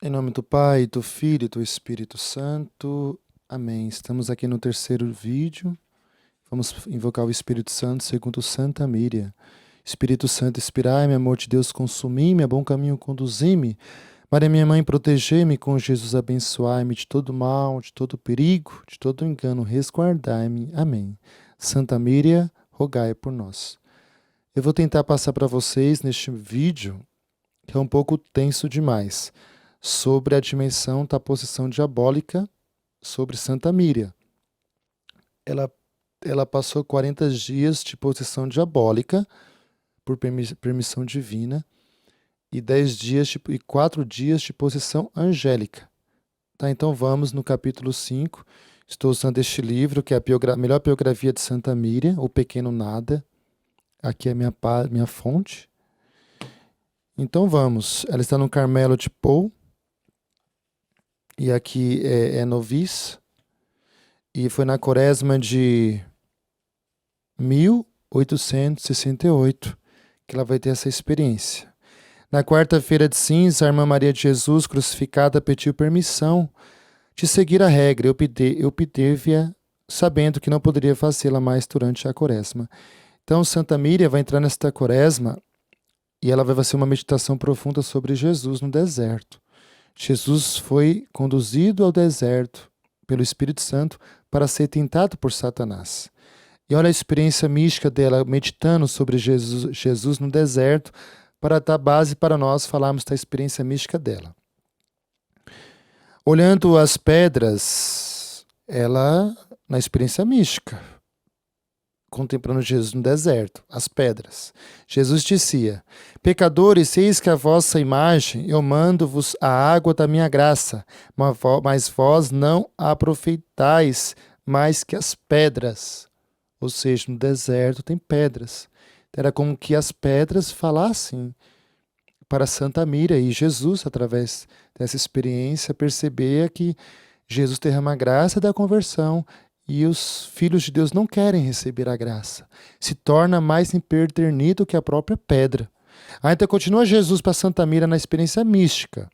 Em nome do Pai, do Filho e do Espírito Santo. Amém. Estamos aqui no terceiro vídeo. Vamos invocar o Espírito Santo segundo Santa Míria. Espírito Santo, inspirai-me, amor de Deus, consumi-me, a bom caminho conduzi-me. Maria, minha mãe, protegei-me, com Jesus abençoai-me de todo mal, de todo perigo, de todo engano, resguardai-me. Amém. Santa Míria, rogai por nós. Eu vou tentar passar para vocês neste vídeo, que é um pouco tenso demais, sobre a dimensão da possessão diabólica sobre Santa Míria. Ela passou 40 dias de possessão diabólica por permissão divina e 10 dias e 4 dias de possessão angélica. Tá, então vamos no capítulo 5. Estou usando este livro, que é a melhor biografia de Santa Míria, O Pequeno Nada. Aqui é minha fonte. Então vamos. Ela está no Carmelo de Pou. E aqui é novice. E foi na quaresma de 1868 que ela vai ter essa experiência. Na quarta-feira de cinza, a irmã Maria de Jesus, crucificada, pediu permissão de seguir a regra. Eu pedi-a, sabendo que não poderia fazê-la mais durante a quaresma. Então, Santa Míria vai entrar nesta quaresma e ela vai fazer uma meditação profunda sobre Jesus no deserto. Jesus foi conduzido ao deserto pelo Espírito Santo para ser tentado por Satanás. E olha a experiência mística dela, meditando sobre Jesus no deserto, para dar base para nós falarmos da experiência mística dela. Olhando as pedras, ela, na experiência mística, contemplando Jesus no deserto, as pedras. Jesus dizia: pecadores, eis que a vossa imagem eu mando-vos a água da minha graça, mas vós não a aproveitais mais que as pedras. Ou seja, no deserto tem pedras. Era como que as pedras falassem para Santa Míria, e Jesus, através dessa experiência, percebia que Jesus derrama a graça da conversão e os filhos de Deus não querem receber a graça. Se torna mais imperternido que a própria pedra. Então continua Jesus para Santa Míria na experiência mística.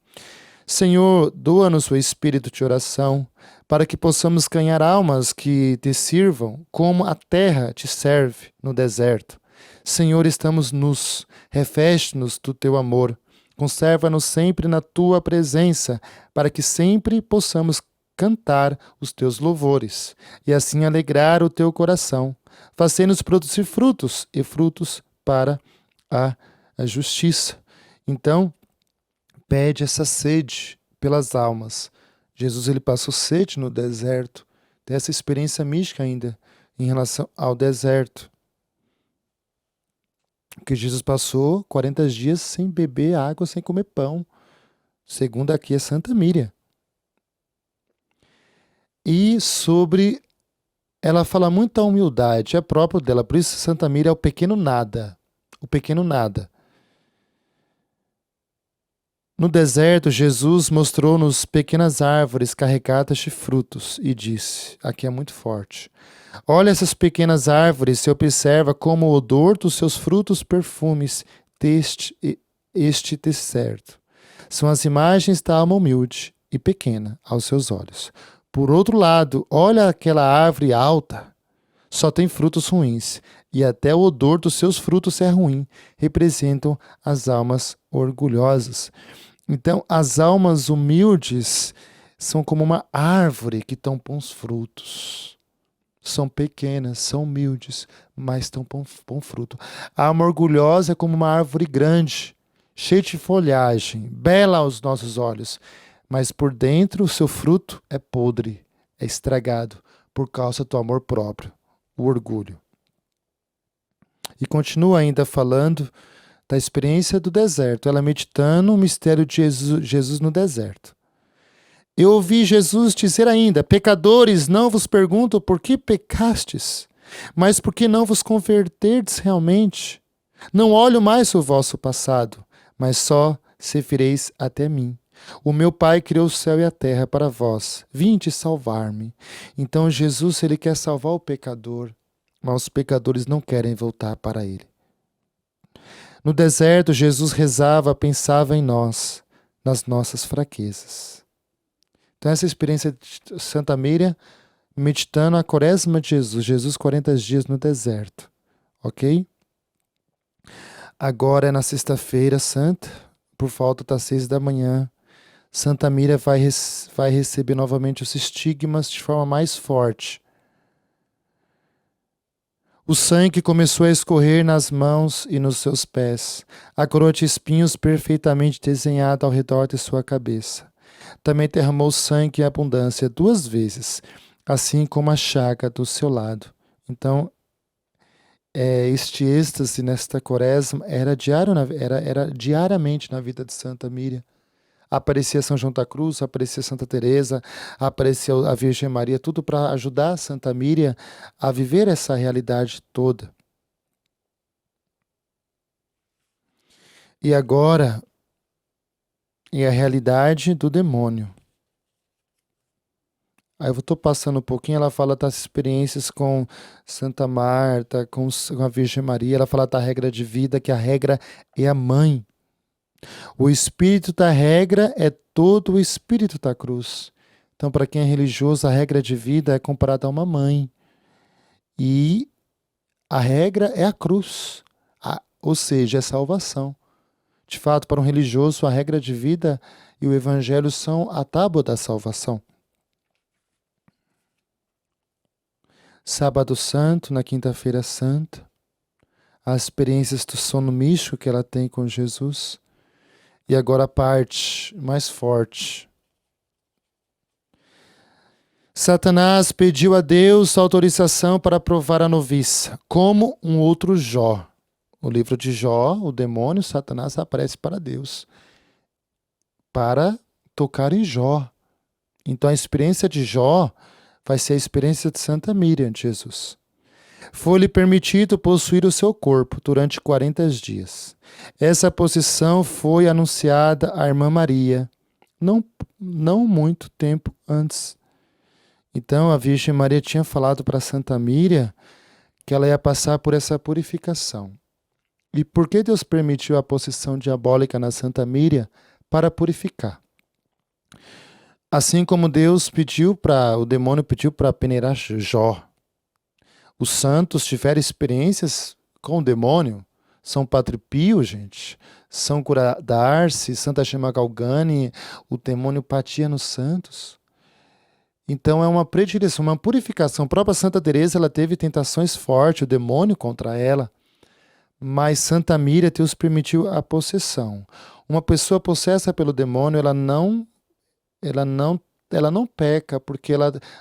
Senhor, doa-nos o espírito de oração, para que possamos ganhar almas que te sirvam como a terra te serve no deserto. Senhor, estamos nus, reveste-nos do teu amor, conserva-nos sempre na tua presença, para que sempre possamos cantar os teus louvores, e assim alegrar o teu coração. Fazei-nos produzir frutos, e frutos para a justiça. Então, pede essa sede pelas almas. Jesus ele passou sede no deserto. Tem essa experiência mística ainda em relação ao deserto. Que Jesus passou 40 dias sem beber água, sem comer pão. Segundo aqui é Santa Míria. E sobre... ela fala muito da humildade, é próprio dela. Por isso Santa Míria é o pequeno nada. O pequeno nada. No deserto, Jesus mostrou-nos pequenas árvores carregadas de frutos e disse, aqui é muito forte: olha essas pequenas árvores e observa como o odor dos seus frutos perfumes este deserto. São as imagens da alma humilde e pequena aos seus olhos. Por outro lado, olha aquela árvore alta, só tem frutos ruins, e até o odor dos seus frutos é ruim, representam as almas orgulhosas. Então, as almas humildes são como uma árvore que dão bons frutos. São pequenas, são humildes, mas dão bom fruto. A alma orgulhosa é como uma árvore grande, cheia de folhagem, bela aos nossos olhos, mas por dentro o seu fruto é podre, é estragado, por causa do amor próprio, o orgulho. E continua ainda falando da experiência do deserto, ela meditando o mistério de Jesus no deserto. Eu ouvi Jesus dizer ainda: pecadores, não vos pergunto por que pecastes, mas por que não vos converterdes realmente. Não olho mais o vosso passado, mas só se vireis até mim. O meu Pai criou o céu e a terra para vós. Vinde salvar-me. Então Jesus, ele quer salvar o pecador, mas os pecadores não querem voltar para ele. No deserto, Jesus rezava, pensava em nós. nas nossas fraquezas. Então essa experiência de Santa Miriam, meditando a quaresma de Jesus 40 dias no deserto, ok? Agora é na sexta-feira santa, por volta das 6 da manhã, Santa Miriam vai receber novamente os estigmas de forma mais forte. O sangue começou a escorrer nas mãos e nos seus pés, a coroa de espinhos perfeitamente desenhada ao redor de sua cabeça. Também derramou sangue em abundância 2 vezes, assim como a chaga do seu lado. Então, este êxtase nesta quaresma era diariamente na vida de Santa Miriam. Aparecia São João da Cruz, aparecia Santa Teresa, aparecia a Virgem Maria, tudo para ajudar Santa Miriam a viver essa realidade toda. E agora, é a realidade do demônio. Aí eu estou passando um pouquinho, ela fala das experiências com Santa Marta, com a Virgem Maria, ela fala da regra de vida, que a regra é a mãe. O espírito da regra é todo o espírito da cruz. Então, para quem é religioso, a regra de vida é comparada a uma mãe. E a regra é a cruz, ou seja, é salvação. De fato, para um religioso, a regra de vida e o evangelho são a tábua da salvação. Sábado Santo, na Quinta-feira Santa, as experiências do sono místico que ela tem com Jesus. E agora a parte mais forte. Satanás pediu a Deus autorização para provar a noviça, como um outro Jó. No livro de Jó, o demônio, Satanás, aparece para Deus, para tocar em Jó. Então a experiência de Jó vai ser a experiência de Santa Miriam de Jesus. Foi-lhe permitido possuir o seu corpo durante 40 dias. Essa posição foi anunciada à irmã Maria, não muito tempo antes. Então a Virgem Maria tinha falado para Santa Miriam que ela ia passar por essa purificação. E por que Deus permitiu a possessão diabólica na Santa Miriam? Para purificar. Assim como o demônio pediu para peneirar Jó. Os santos tiveram experiências com o demônio. São Padre Pio, gente. São Cura d'Arce, Santa Gema Galgani, o demônio batia nos santos. Então é uma predileção, uma purificação. A própria Santa Teresa, ela teve tentações fortes, o demônio contra ela. Mas Santa Miriam, Deus permitiu a possessão. Uma pessoa possessa pelo demônio, ela não peca, porque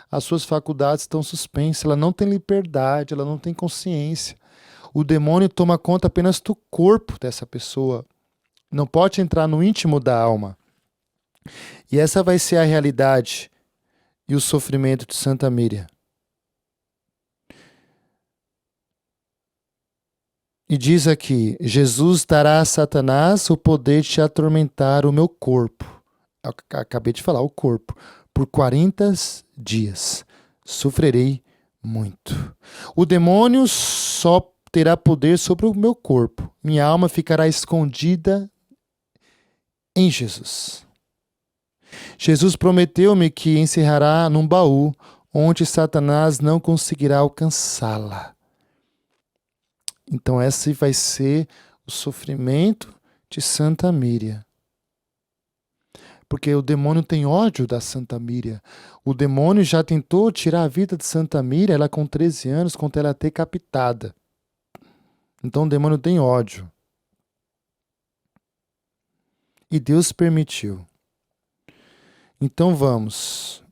as suas faculdades estão suspensas, ela não tem liberdade, ela não tem consciência. O demônio toma conta apenas do corpo dessa pessoa. Não pode entrar no íntimo da alma. E essa vai ser a realidade e o sofrimento de Santa Miriam. E diz aqui, Jesus dará a Satanás o poder de atormentar o meu corpo. Acabei de falar, o corpo. Por 40 dias. Sofrerei muito. O demônio só terá poder sobre o meu corpo. Minha alma ficará escondida em Jesus. Jesus prometeu-me que encerrará num baú, onde Satanás não conseguirá alcançá-la. Então esse vai ser o sofrimento de Santa Miriam. Porque o demônio tem ódio da Santa Miriam. O demônio já tentou tirar a vida de Santa Miriam, ela com 13 anos, quando ela é decapitada. Então o demônio tem ódio. E Deus permitiu. Então vamos.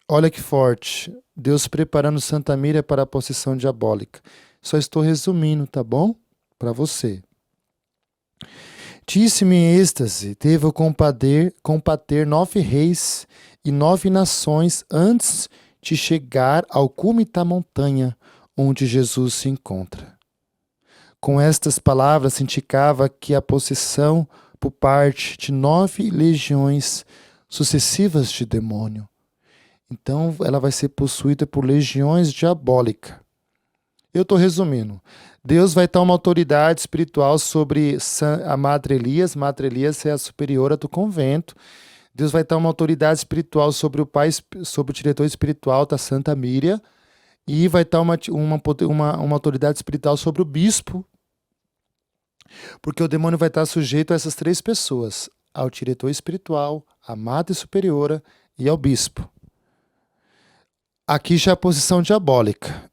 Olha que forte. Deus preparando Santa Miriam para a possessão diabólica. Só estou resumindo, tá bom? Para você. Disse-me em êxtase, devo combater 9 reis e 9 nações antes de chegar ao cume da montanha onde Jesus se encontra. Com estas palavras indicava que a possessão por parte de 9 legiões sucessivas de demônio. Então ela vai ser possuída por legiões diabólicas. Eu estou resumindo. Deus vai estar uma autoridade espiritual sobre a Madre Elias. Madre Elias é a superiora do convento. Deus vai estar uma autoridade espiritual sobre o pai, sobre o diretor espiritual da Santa Míria. E vai estar uma autoridade espiritual sobre o bispo. Porque o demônio vai estar sujeito a essas três pessoas: ao diretor espiritual, à Madre Superiora e ao bispo. Aqui já é a posição diabólica.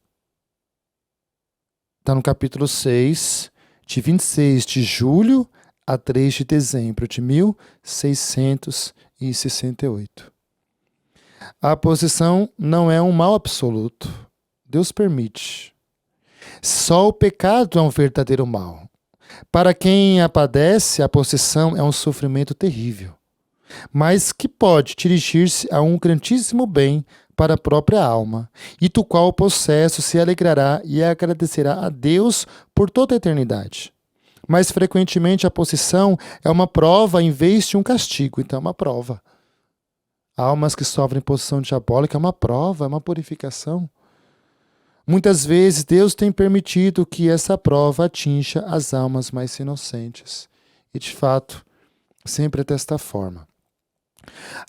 Está no capítulo 6, de 26 de julho a 3 de dezembro de 1668. A posição não é um mal absoluto. Deus permite. Só o pecado é um verdadeiro mal. Para quem a padece, a possessão é um sofrimento terrível, mas que pode dirigir-se a um grandíssimo bem para a própria alma, e do qual o possesso se alegrará e agradecerá a Deus por toda a eternidade. Mas frequentemente a possessão é uma prova em vez de um castigo, então é uma prova. Almas que sofrem possessão diabólica é uma prova, é uma purificação. Muitas vezes Deus tem permitido que essa prova atinja as almas mais inocentes. E de fato, sempre é desta forma.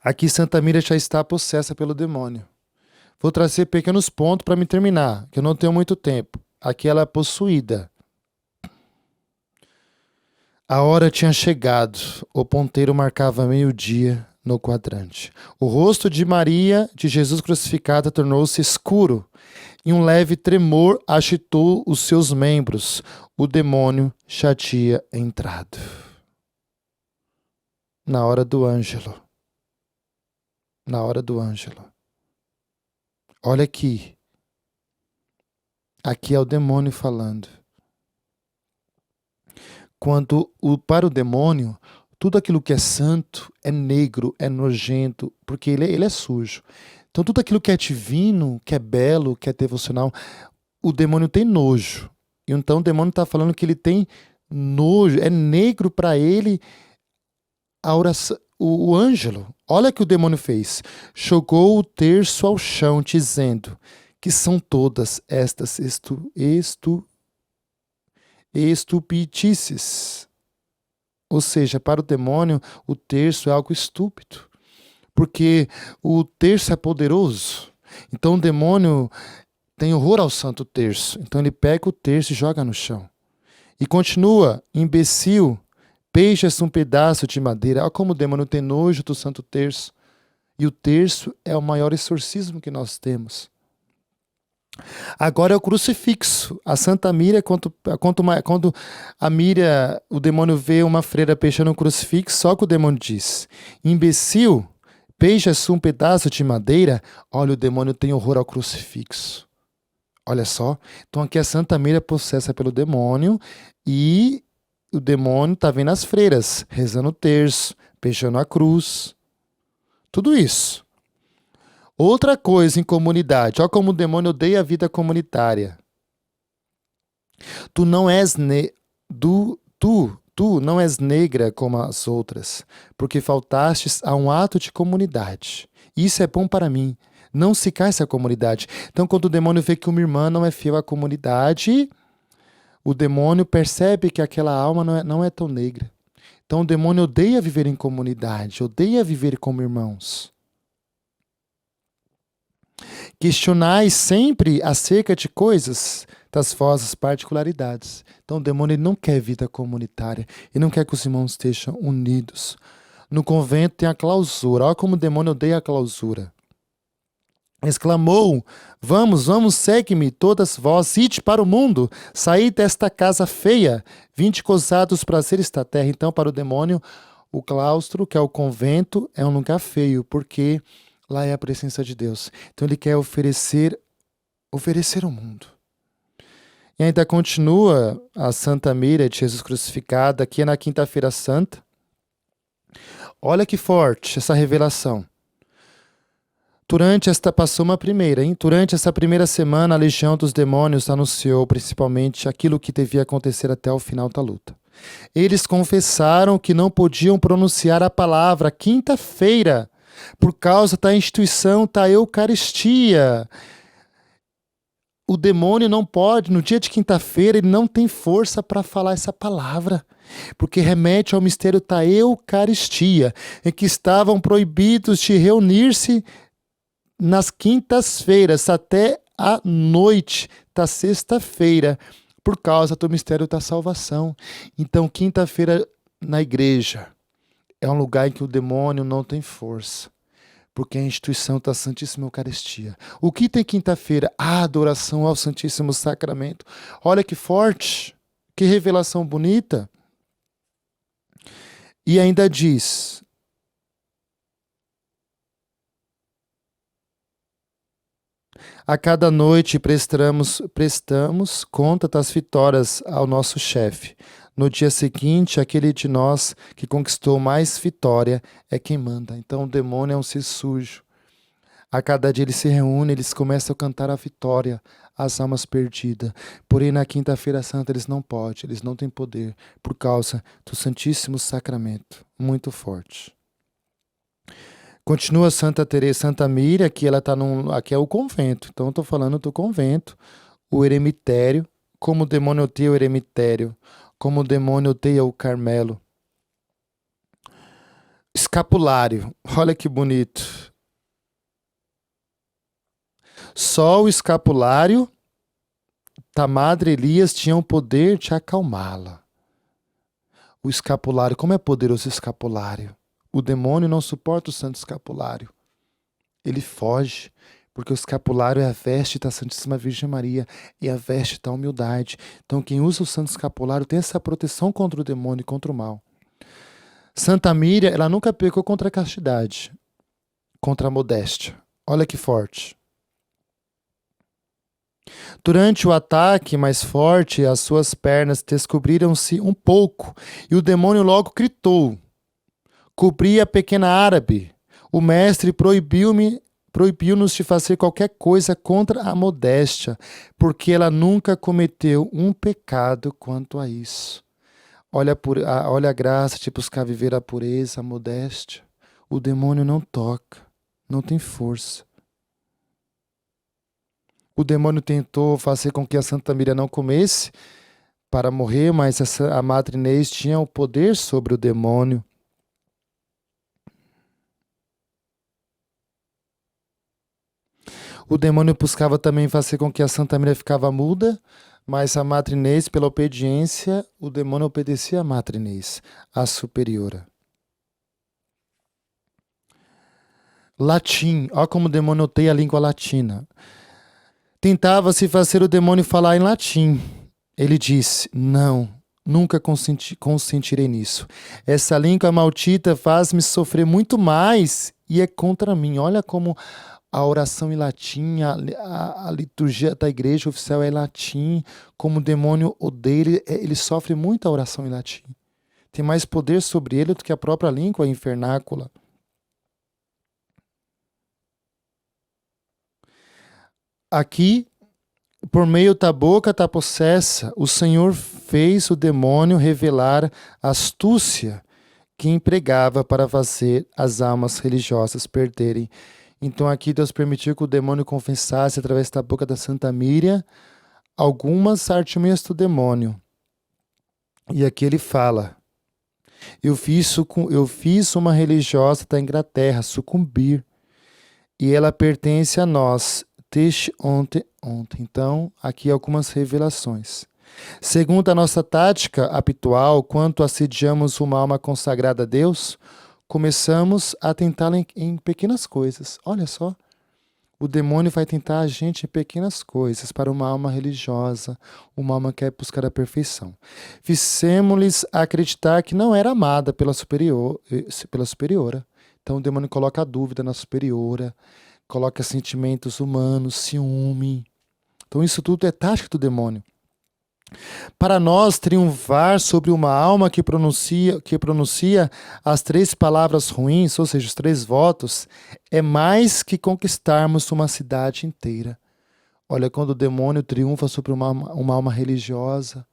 Aqui Santa Míria já está possessa pelo demônio. Vou trazer pequenos pontos para me terminar, que eu não tenho muito tempo. Aqui ela é possuída. A hora tinha chegado, o ponteiro marcava meio-dia no quadrante. O rosto de Maria, de Jesus crucificada, tornou-se escuro, e um leve tremor agitou os seus membros. O demônio já tinha entrado. Na hora do Ângelo. Na hora do Ângelo. Olha aqui. Aqui é o demônio falando. Para o demônio, tudo aquilo que é santo é negro, é nojento, porque ele é sujo. Então tudo aquilo que é divino, que é belo, que é devocional, o demônio tem nojo. E então o demônio está falando que ele tem nojo, é negro para ele a oração. O Ângelo, olha o que o demônio fez. Jogou o terço ao chão, dizendo que são todas estas estupidez. Ou seja, para o demônio, o terço é algo estúpido. Porque o terço é poderoso. Então o demônio tem horror ao santo terço. Então ele pega o terço e joga no chão. E continua, imbecil, beija-se um pedaço de madeira. Olha como o demônio tem nojo do santo terço. E o terço é o maior exorcismo que nós temos. Agora é o crucifixo. A Santa Míria, quando a Míria, o demônio vê uma freira beijando um crucifixo, só que o demônio diz: imbecil, beija-se um pedaço de madeira. Olha, o demônio tem horror ao crucifixo. Olha só. Então aqui a Santa Míria é possessa pelo demônio e o demônio está vendo as freiras, rezando o terço, beijando a cruz. Tudo isso. Outra coisa em comunidade. Olha como o demônio odeia a vida comunitária. Tu não és negra como as outras, porque faltastes a um ato de comunidade. Isso é bom para mim. Não se canse a comunidade. Então, quando o demônio vê que uma irmã não é fiel à comunidade, o demônio percebe que aquela alma não é tão negra. Então, o demônio odeia viver em comunidade, odeia viver como irmãos. Questionai sempre acerca de coisas das vossas particularidades. Então o demônio não quer vida comunitária. Ele não quer que os irmãos estejam unidos. No convento tem a clausura. Olha como o demônio odeia a clausura. Exclamou: vamos, segue-me, todas vós, ide para o mundo, saí desta casa feia, vinde gozar dos prazeres da terra. Então para o demônio, o claustro, que é o convento, é um lugar feio, porque lá é a presença de Deus. Então ele quer oferecer ao mundo. E ainda continua a Santa Míria de Jesus crucificada, aqui na Quinta-feira Santa. Olha que forte essa revelação. Durante essa primeira semana, a legião dos demônios anunciou principalmente aquilo que devia acontecer até o final da luta. Eles confessaram que não podiam pronunciar a palavra quinta-feira, por causa da instituição da Eucaristia. o demônio não pode, no dia de quinta-feira, ele não tem força para falar essa palavra, porque remete ao mistério da Eucaristia, em que estavam proibidos de reunir-se nas quintas-feiras até a noite da sexta-feira, por causa do mistério da salvação. Então, quinta-feira na igreja é um lugar em que o demônio não tem força, porque é a instituição da Santíssima Eucaristia. O que tem quinta-feira? A adoração ao Santíssimo Sacramento. Olha que forte, que revelação bonita. E ainda diz: a cada noite prestamos conta das vitórias ao nosso chefe. No dia seguinte, aquele de nós que conquistou mais vitória é quem manda. Então o demônio é um ser sujo. A cada dia eles se reúnem, eles começam a cantar a vitória, as almas perdidas. Porém, na quinta-feira santa eles não podem, eles não têm poder, por causa do Santíssimo Sacramento. Muito forte. Continua Santa Teresa, Santa Míria, que ela está aqui é o convento. Então eu estou falando do convento, o eremitério, como o demônio odeia o eremitério, como o demônio odeia o Carmelo. Escapulário, olha que bonito. Só o escapulário da Madre Elias tinha o poder de acalmá-la. O escapulário, como é poderoso o escapulário? O demônio não suporta o santo escapulário. Ele foge, porque o escapulário é a veste da Santíssima Virgem Maria e a veste da humildade. Então quem usa o santo escapulário tem essa proteção contra o demônio e contra o mal. Santa Míria, ela nunca pecou contra a castidade, contra a modéstia. Olha que forte. Durante o ataque mais forte, as suas pernas descobriram-se um pouco, e o demônio logo gritou: cobri a pequena árabe. O mestre proibiu-nos de fazer qualquer coisa contra a modéstia, porque ela nunca cometeu um pecado quanto a isso. Olha a graça de buscar viver a pureza, a modéstia. O demônio não toca, não tem força. O demônio tentou fazer com que a Santa Míria não comesse para morrer, mas a Madre Inês tinha o poder sobre o demônio. O demônio buscava também fazer com que a Santa Míria ficava muda, mas a Madre Inês, pela obediência, o demônio obedecia a Madre Inês, a superiora. Latim, olha como o demônio odeia a língua latina. Tentava-se fazer o demônio falar em latim. Ele disse: não, nunca consentirei nisso. Essa língua maldita faz-me sofrer muito mais e é contra mim. Olha como a oração em latim, a liturgia da igreja oficial é em latim, como o demônio odeia, ele sofre muito a oração em latim. Tem mais poder sobre ele do que a própria língua infernácula. Aqui, por meio da boca da possessa, o Senhor fez o demônio revelar a astúcia que empregava para fazer as almas religiosas perderem. Então aqui Deus permitiu que o demônio confessasse através da boca da Santa Míria algumas artimanhas do demônio. E aqui ele fala: eu fiz uma religiosa da Inglaterra sucumbir e ela pertence a nós desde ontem. Então, aqui algumas revelações. Segundo a nossa tática habitual, quando assediamos uma alma consagrada a Deus, começamos a tentá-la em pequenas coisas. Olha só, o demônio vai tentar a gente em pequenas coisas para uma alma religiosa, uma alma que quer buscar a perfeição. Fizemos-lhes acreditar que não era amada pela superiora. Então o demônio coloca a dúvida na superiora, coloca sentimentos humanos, ciúme. Então isso tudo é tática do demônio. Para nós triunfar sobre uma alma que pronuncia as 3 palavras ruins, ou seja, os 3 votos, é mais que conquistarmos uma cidade inteira. Olha, quando o demônio triunfa sobre uma alma religiosa,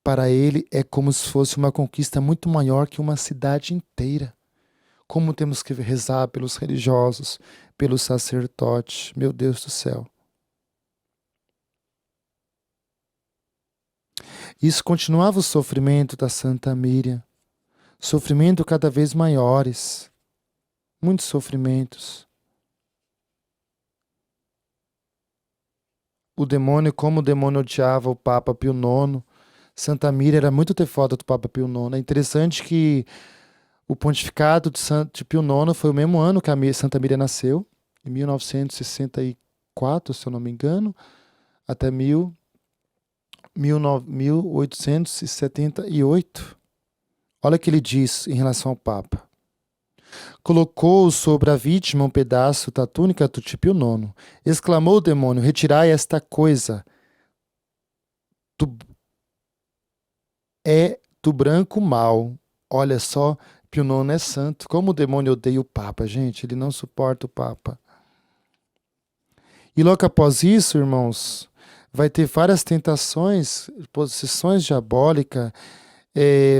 para ele é como se fosse uma conquista muito maior que uma cidade inteira. Como temos que rezar pelos religiosos, pelos sacerdotes, meu Deus do céu. Isso continuava o sofrimento da Santa Miriam. Sofrimento cada vez maiores. Muitos sofrimentos. Como o demônio odiava o Papa Pio IX. Santa Miriam era muito devota do Papa Pio IX. É interessante que o pontificado de Pio IX foi o mesmo ano que a Santa Miriam nasceu, em 1964, se eu não me engano, até 1878. Olha o que ele diz em relação ao Papa. Colocou sobre a vítima um pedaço da túnica do Pio IX. Exclamou o demônio: retirai esta coisa. Do branco mal. Olha só, Pio IX é santo. Como o demônio odeia o Papa, gente. Ele não suporta o Papa. E logo após isso, irmãos, vai ter várias tentações, possessões diabólicas,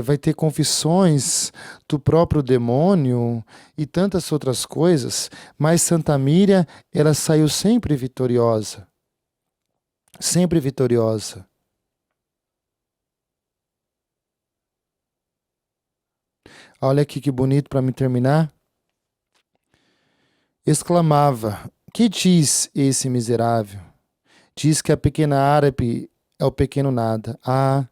vai ter confissões do próprio demônio e tantas outras coisas, mas Santa Miriam, ela saiu sempre vitoriosa. Sempre vitoriosa. Olha aqui que bonito para me terminar. Exclamava: que diz esse miserável? Diz que a pequena árabe é o pequeno nada. Ah,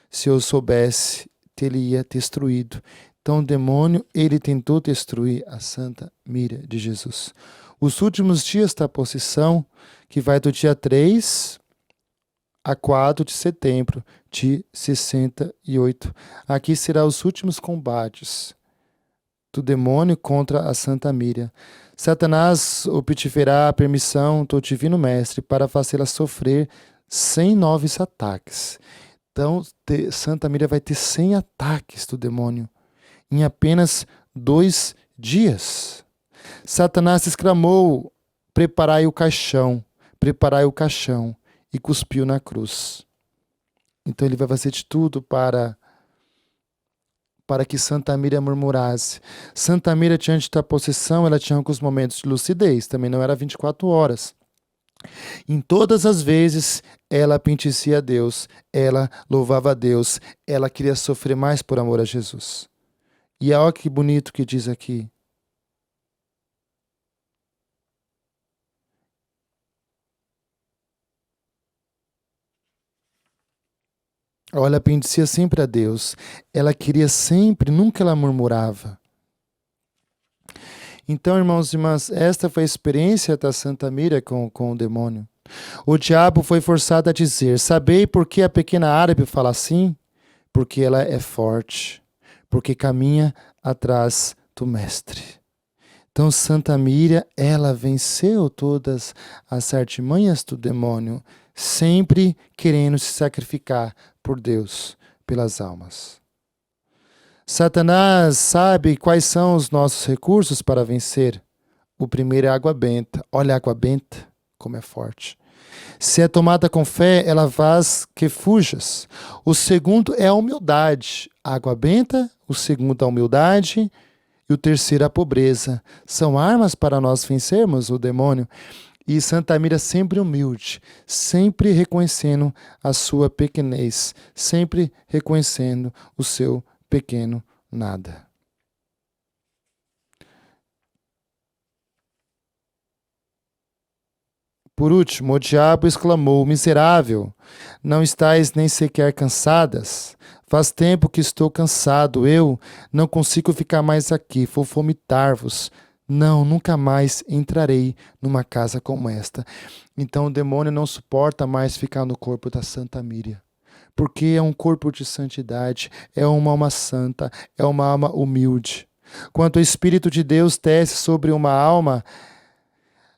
se eu soubesse, teria destruído. Então o demônio, ele tentou destruir a Santa Miriam de Jesus. Os últimos dias da possessão, que vai do dia 3 a 4 de setembro de 68. Aqui serão os últimos combates do demônio contra a Santa Miriam. Satanás obtiverá a permissão do Divino Mestre para fazê-la sofrer 100 novos ataques. Então, Santa Miriam vai ter 100 ataques do demônio em apenas 2 dias. Satanás exclamou: preparai o caixão, e cuspiu na cruz. Então ele vai fazer de tudo para que Santa Miriam murmurasse. Santa Miriam, diante da possessão, ela tinha alguns momentos de lucidez, também não era 24 horas. Em todas as vezes, ela bendicia a Deus, ela louvava a Deus, ela queria sofrer mais por amor a Jesus. E olha que bonito que diz aqui. Ela bendicia sempre a Deus, ela queria sempre, nunca ela murmurava. Então, irmãos e irmãs, esta foi a experiência da Santa Miriam com o demônio. O diabo foi forçado a dizer: sabei por que a pequena árabe fala assim? Porque ela é forte, porque caminha atrás do mestre. Então, Santa Miriam, ela venceu todas as artimanhas do demônio, sempre querendo se sacrificar por Deus, pelas almas. Satanás sabe quais são os nossos recursos para vencer. O primeiro é a água benta. Olha a água benta, como é forte. Se é tomada com fé, ela faz que fujas. O segundo é a humildade. A água benta, o segundo a humildade e o terceiro a pobreza. São armas para nós vencermos o demônio. E Santa Miriam sempre humilde, sempre reconhecendo a sua pequenez, sempre reconhecendo o seu pequeno nada. Por último, o diabo exclamou: miserável, não estáis nem sequer cansadas? Faz tempo que estou cansado, eu não consigo ficar mais aqui, vou vomitar-vos. Não, nunca mais entrarei numa casa como esta. Então o demônio não suporta mais ficar no corpo da Santa Miriam. Porque é um corpo de santidade, é uma alma santa, é uma alma humilde. Quando o Espírito de Deus desce sobre uma alma,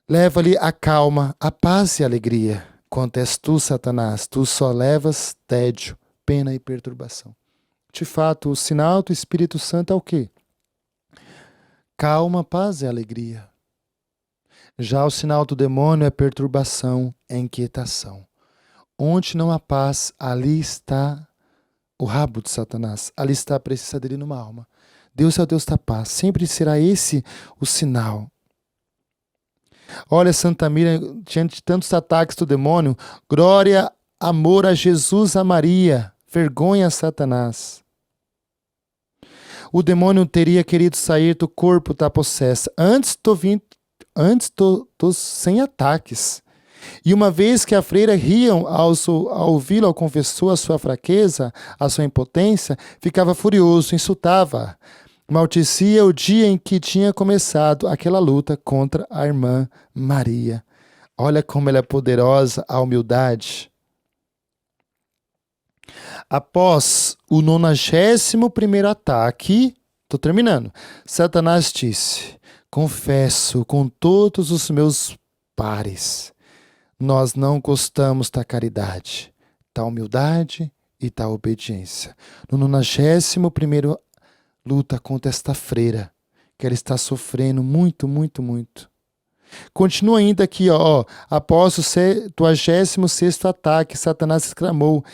leva-lhe a calma, a paz e a alegria. Quanto és tu, Satanás, tu só levas tédio, pena e perturbação. De fato, o sinal do Espírito Santo é o quê? Calma, paz e alegria. Já o sinal do demônio é perturbação, é inquietação. Onde não há paz, ali está o rabo de Satanás. Ali está a presença dele numa alma. Deus é o Deus da paz. Sempre será esse o sinal. Olha, Santa Miriam, diante de tantos ataques do demônio, glória, amor a Jesus, a Maria. vergonha a Satanás. O demônio teria querido sair do corpo da possessa antes dos 100 ataques. E uma vez que a freira riam ao ouvi-lo, confessou a sua fraqueza, a sua impotência, ficava furioso, insultava, maldicia o dia em que tinha começado aquela luta contra a irmã Maria. Olha como ela é poderosa, a humildade. Após o 91º ataque, estou terminando, Satanás disse: confesso com todos os meus pares, nós não gostamos da caridade, da humildade e da obediência. No 91º luta contra esta freira, que ela está sofrendo muito, muito, muito. Continua ainda aqui, após o 26º ataque, Satanás exclamou: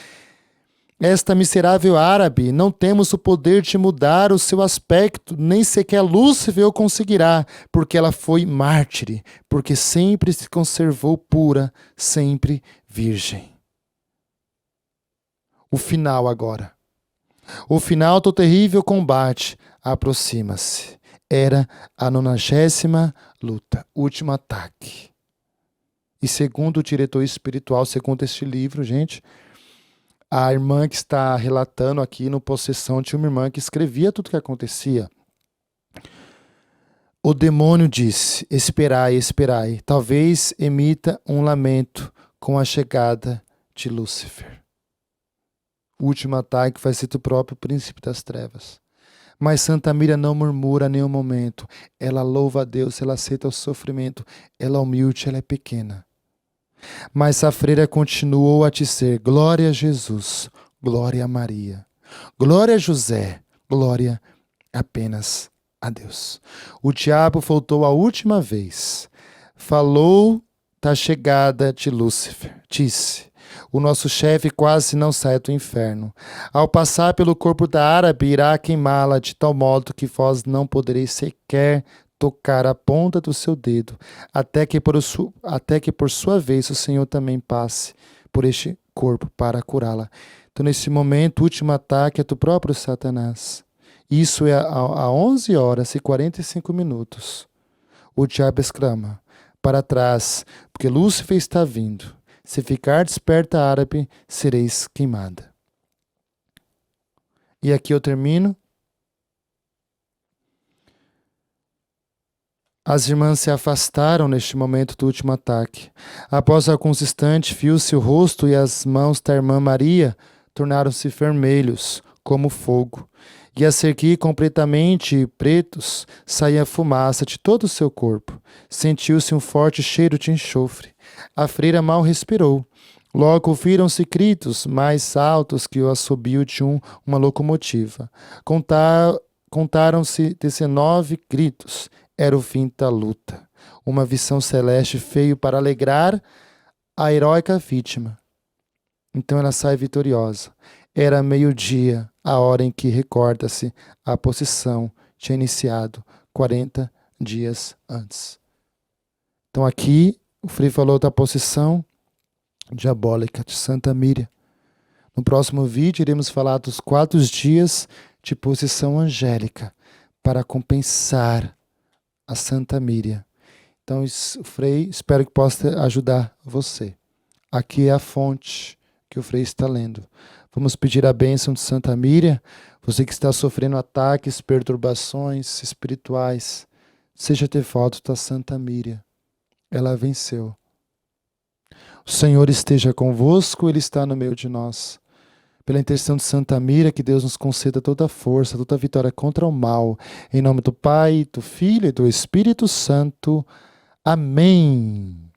esta miserável árabe, não temos o poder de mudar o seu aspecto, nem sequer Lúcifer o conseguirá, porque ela foi mártire, porque sempre se conservou pura, sempre virgem. O final agora. O final do terrível combate aproxima-se. Era a 90ª luta, último ataque. E segundo o diretor espiritual, segundo este livro, gente, a irmã que está relatando aqui no Possessão tinha uma irmã que escrevia tudo o que acontecia. O demônio disse: esperai, esperai. Talvez emita um lamento com a chegada de Lúcifer. O último ataque vai ser do próprio príncipe das trevas. Mas Santa Miriam não murmura em nenhum momento. Ela louva a Deus, ela aceita o sofrimento. Ela é humilde, ela é pequena. Mas a freira continuou a dizer: glória a Jesus, glória a Maria, glória a José, glória apenas a Deus. O diabo voltou a última vez. Falou da chegada de Lúcifer. Disse: o nosso chefe quase não sai do inferno. Ao passar pelo corpo da árabe, irá queimá-la de tal modo que vós não podereis sequer tocar a ponta do seu dedo, até que por sua vez o Senhor também passe por este corpo para curá-la. Então, nesse momento, o último ataque é do próprio Satanás. Isso é a 11h45. O diabo exclama: para trás, porque Lúcifer está vindo. Se ficar desperta, árabe, sereis queimada. E aqui eu termino. As irmãs se afastaram neste momento do último ataque. Após alguns instantes, viu-se o rosto e as mãos da irmã Maria tornaram-se vermelhos, como fogo. E a seguir, completamente pretos, saía fumaça de todo o seu corpo. Sentiu-se um forte cheiro de enxofre. A freira mal respirou. Logo ouviram-se gritos mais altos que o assobio de uma locomotiva. Contaram-se 19 gritos. Era o fim da luta. Uma visão celeste veio para alegrar a heróica vítima. Então ela sai vitoriosa. Era meio-dia, a hora em que, recorda-se, a possessão tinha iniciado 40 dias antes. Então aqui o Frei falou da possessão diabólica de Santa Miriam. No próximo vídeo iremos falar dos 4 dias de possessão angélica para compensar a Santa Miriam. Então, Frei, espero que possa ajudar você. Aqui é a fonte que o Frei está lendo. Vamos pedir a bênção de Santa Miriam. Você que está sofrendo ataques, perturbações espirituais, seja devoto da Santa Miriam. Ela venceu. O Senhor esteja convosco, Ele está no meio de nós. Pela intercessão de Santa Miriam, que Deus nos conceda toda a força, toda a vitória contra o mal. Em nome do Pai, do Filho e do Espírito Santo. Amém.